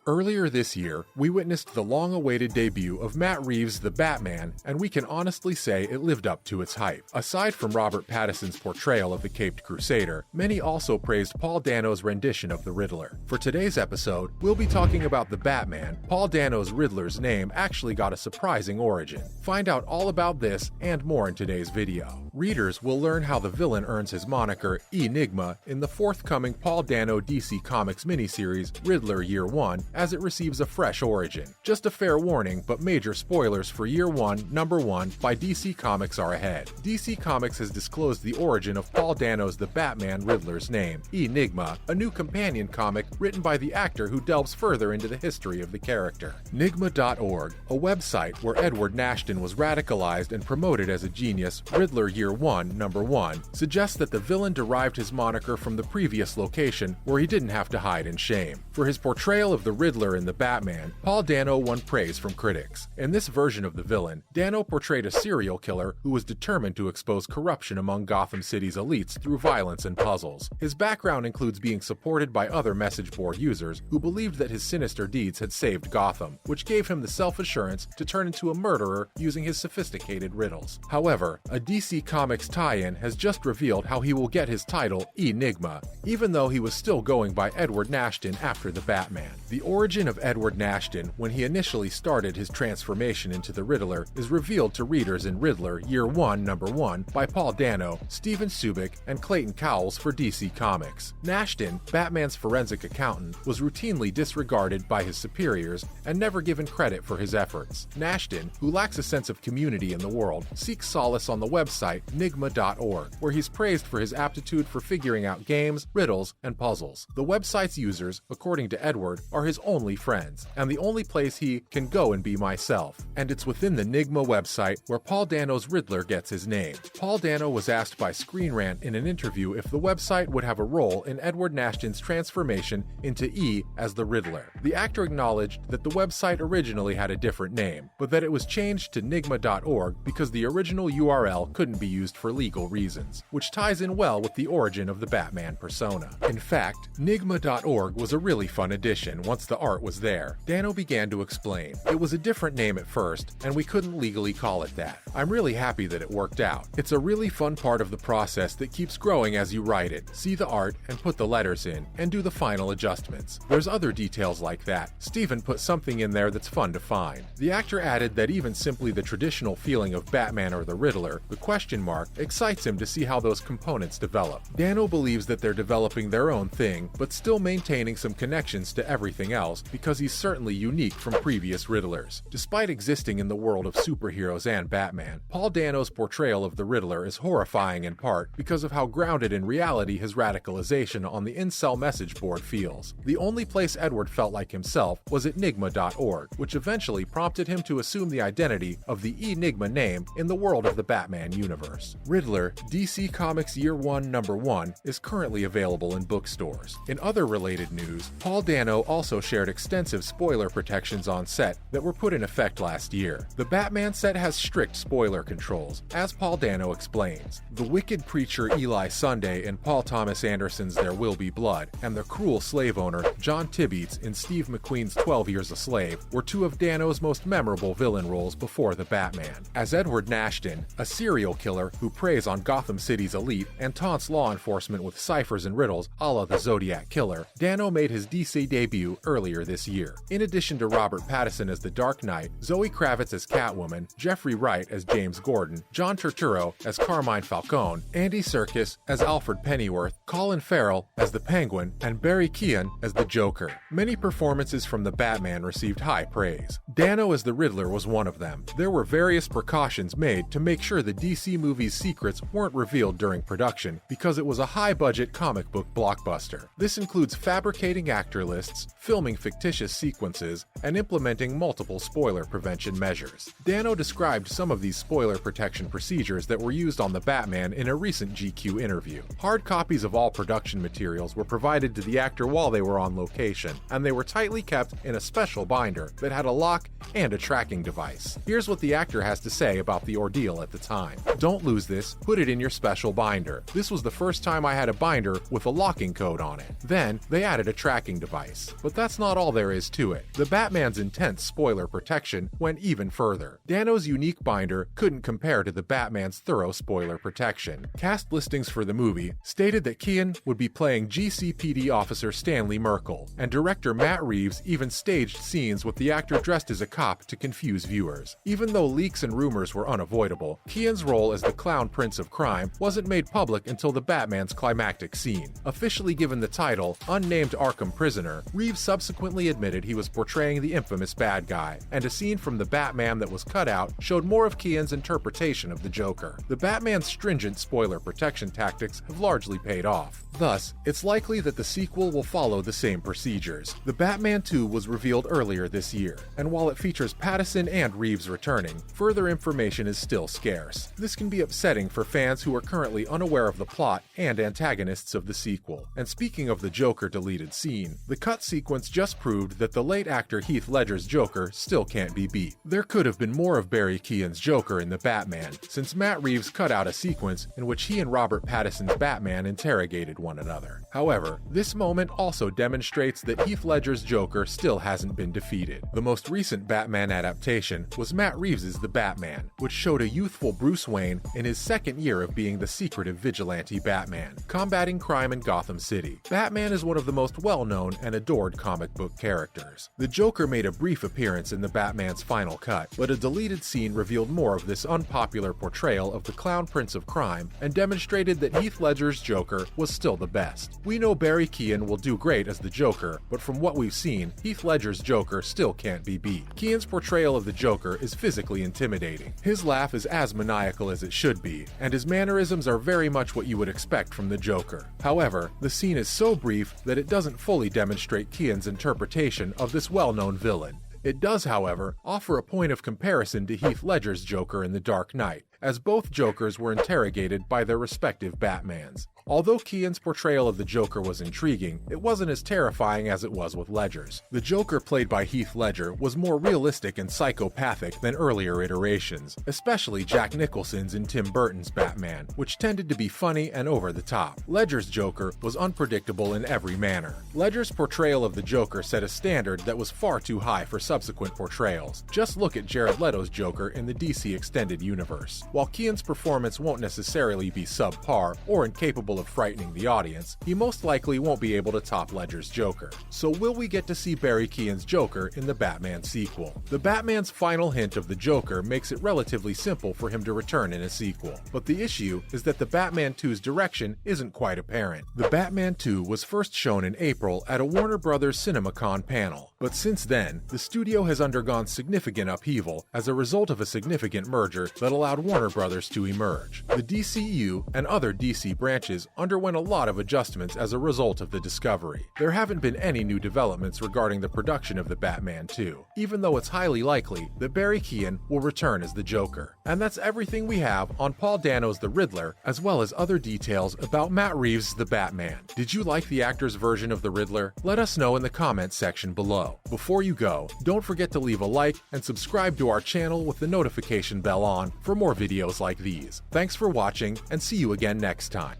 Earlier this year, we witnessed the long-awaited debut of Matt Reeves' The Batman, and we can honestly say it lived up to its hype. Aside from Robert Pattinson's portrayal of the Caped Crusader, many also praised Paul Dano's rendition of the Riddler. For today's episode, we'll be talking about the Batman. Paul Dano's Riddler's name actually got a surprising origin. Find out all about this and more in today's video. Readers will learn how the villain earns his moniker Nigma in the forthcoming Paul Dano DC Comics miniseries Riddler Year 1, as it receives a fresh origin. Just a fair warning, but major spoilers for Year 1, Number 1 by DC Comics are ahead. DC Comics has disclosed the origin of Paul Dano's The Batman Riddler's name, Nigma, a new companion comic written by the actor who delves further into the history of the character. Nigma.org, a website where Edward Nashton was radicalized and promoted as a genius, Riddler Year 1, Number 1, suggests that the villain derived his moniker from the previous location where he didn't have to hide in shame. For his portrayal of the Riddler in The Batman, Paul Dano won praise from critics. In this version of the villain, Dano portrayed a serial killer who was determined to expose corruption among Gotham City's elites through violence and puzzles. His background includes being supported by other message board users who believed that his sinister deeds had saved Gotham, which gave him the self-assurance to turn into a murderer using his sophisticated riddles. However, a DC Comics tie-in has just revealed how he will get his title Nigma, even though he was still going by Edward Nashton after the Batman. The origin of Edward Nashton, when he initially started his transformation into the Riddler, is revealed to readers in Riddler Year 1, Number 1 by Paul Dano, Steven Subic, and Clayton Cowles for DC Comics. Nashton, Batman's forensic accountant, was routinely disregarded by his superiors and never given credit for his efforts. Nashton, who lacks a sense of community in the world, seeks solace on the website Nigma.org, where he's praised for his aptitude for figuring out games, riddles, and puzzles. The website's users, according to Edward, are his only friends, and the only place he can go and be myself. And it's within the Nigma website where Paul Dano's Riddler gets his name. Paul Dano was asked by Screen Rant in an interview if the website would have a role in Edward Nashton's transformation into E as the Riddler. The actor acknowledged that the website originally had a different name, but that it was changed to Nigma.org because the original URL couldn't be used for legal reasons, which ties in well with the origin of the Batman persona. In fact, Nigma.org was a really fun addition once the art was there. Dano began to explain. It was a different name at first, and we couldn't legally call it that. I'm really happy that it worked out. It's a really fun part of the process that keeps growing as you write it. See the art and put the letters in, and do the final adjustments. There's other details like that. Steven put something in there that's fun to find. The actor added that even simply the traditional feeling of Batman or the Riddler, the question mark, excites him to see how those components develop. Dano believes that they're developing their own thing, but still maintaining some connections to everything else because he's certainly unique from previous Riddlers. Despite existing in the world of superheroes and Batman, Paul Dano's portrayal of the Riddler is horrifying in part because of how grounded in reality his radicalization on the incel message board feels. The only place Edward felt like himself was at Nigma.org, which eventually prompted him to assume the identity of the Nigma name in the world of the Batman universe. Riddler, DC Comics Year 1, Number 1 is currently available in bookstores. In other related news, Paul Dano also shared extensive spoiler protections on set that were put in effect last year. The Batman set has strict spoiler controls, as Paul Dano explains. The wicked preacher Eli Sunday in Paul Thomas Anderson's There Will Be Blood, and the cruel slave owner John Tibeats in Steve McQueen's 12 Years a Slave were two of Dano's most memorable villain roles before the Batman. As Edward Nashton, a serial killer who preys on Gotham City's elite and taunts law enforcement with ciphers and riddles a la the Zodiac killer, Dano made his DC debut earlier this year. In addition to Robert Pattinson as the Dark Knight, Zoe Kravitz as Catwoman, Jeffrey Wright as James Gordon, John Turturro as Carmine Falcone, Andy Serkis as Alfred Pennyworth, Colin Farrell as the Penguin, and Barry Keoghan as the Joker. Many performances from the Batman received high praise. Dano as the Riddler was one of them. There were various precautions made to make sure the DC movie's secrets weren't revealed during production because it was a high-budget comic book blockbuster. This includes fabricating actor lists, filming fictitious sequences, and implementing multiple spoiler prevention measures. Dano described some of these spoiler protection procedures that were used on the Batman in a recent GQ interview. Hard copies of all production materials were provided to the actor while they were on location, and they were tightly kept in a special binder that had a lock and a tracking device. Here's what the actor has to say about the ordeal at the time. "Don't lose this, put it in your special binder. This was the first time I had a binder with a locking code on it. Then, they added a tracking device. But that's that's not all there is to it. The Batman's intense spoiler protection went even further. Dano's unique binder couldn't compare to the Batman's thorough spoiler protection. Cast listings for the movie stated that Kean would be playing GCPD officer Stanley Merkel, and director Matt Reeves even staged scenes with the actor dressed as a cop to confuse viewers. Even though leaks and rumors were unavoidable, Kean's role as the Clown Prince of Crime wasn't made public until the Batman's climactic scene. Officially given the title Unnamed Arkham Prisoner, Reeves subsequently admitted he was portraying the infamous bad guy, and a scene from the Batman that was cut out showed more of Kean's interpretation of the Joker. The Batman's stringent spoiler protection tactics have largely paid off. Thus, it's likely that the sequel will follow the same procedures. The Batman 2 was revealed earlier this year, and while it features Pattinson and Reeves returning, further information is still scarce. This can be upsetting for fans who are currently unaware of the plot and antagonists of the sequel. And speaking of the Joker deleted scene, the cut sequence just proved that the late actor Heath Ledger's Joker still can't be beat. There could have been more of Barry Keoghan's Joker in the Batman, since Matt Reeves cut out a sequence in which he and Robert Pattinson's Batman interrogated one another. However, this moment also demonstrates that Heath Ledger's Joker still hasn't been defeated. The most recent Batman adaptation was Matt Reeves' The Batman, which showed a youthful Bruce Wayne in his second year of being the secretive vigilante Batman, combating crime in Gotham City. Batman is one of the most well-known and adored comic book characters. The Joker made a brief appearance in the Batman's final cut, but a deleted scene revealed more of this unpopular portrayal of the Clown Prince of Crime and demonstrated that Heath Ledger's Joker was still the best. We know Barry Keoghan will do great as the Joker, but from what we've seen, Heath Ledger's Joker still can't be beat. Keoghan's portrayal of the Joker is physically intimidating. His laugh is as maniacal as it should be, and his mannerisms are very much what you would expect from the Joker. However, the scene is so brief that it doesn't fully demonstrate Keoghan's interpretation of this well-known villain. It does, however, offer a point of comparison to Heath Ledger's Joker in The Dark Knight, as both Jokers were interrogated by their respective Batmans. Although Keoghan's portrayal of the Joker was intriguing, it wasn't as terrifying as it was with Ledger's. The Joker played by Heath Ledger was more realistic and psychopathic than earlier iterations, especially Jack Nicholson's and Tim Burton's Batman, which tended to be funny and over the top. Ledger's Joker was unpredictable in every manner. Ledger's portrayal of the Joker set a standard that was far too high for subsequent portrayals. Just look at Jared Leto's Joker in the DC Extended Universe. While Keoghan's performance won't necessarily be subpar or incapable of frightening the audience, he most likely won't be able to top Ledger's Joker. So will we get to see Barry Keoghan's Joker in the Batman sequel? The Batman's final hint of the Joker makes it relatively simple for him to return in a sequel, but the issue is that the Batman 2's direction isn't quite apparent. The Batman 2 was first shown in April at a Warner Bros. CinemaCon panel, but since then, the studio has undergone significant upheaval as a result of a significant merger that allowed Warner Bros. To emerge. The DCU and other DC branches underwent a lot of adjustments as a result of the discovery. There haven't been any new developments regarding the production of the Batman 2, even though it's highly likely that Barry Keoghan will return as the Joker. And that's everything we have on Paul Dano's The Riddler, as well as other details about Matt Reeves' The Batman. Did you like the actor's version of the Riddler? Let us know in the comments section below. Before you go, don't forget to leave a like and subscribe to our channel with the notification bell on for more videos like these. Thanks for watching, and see you again next time.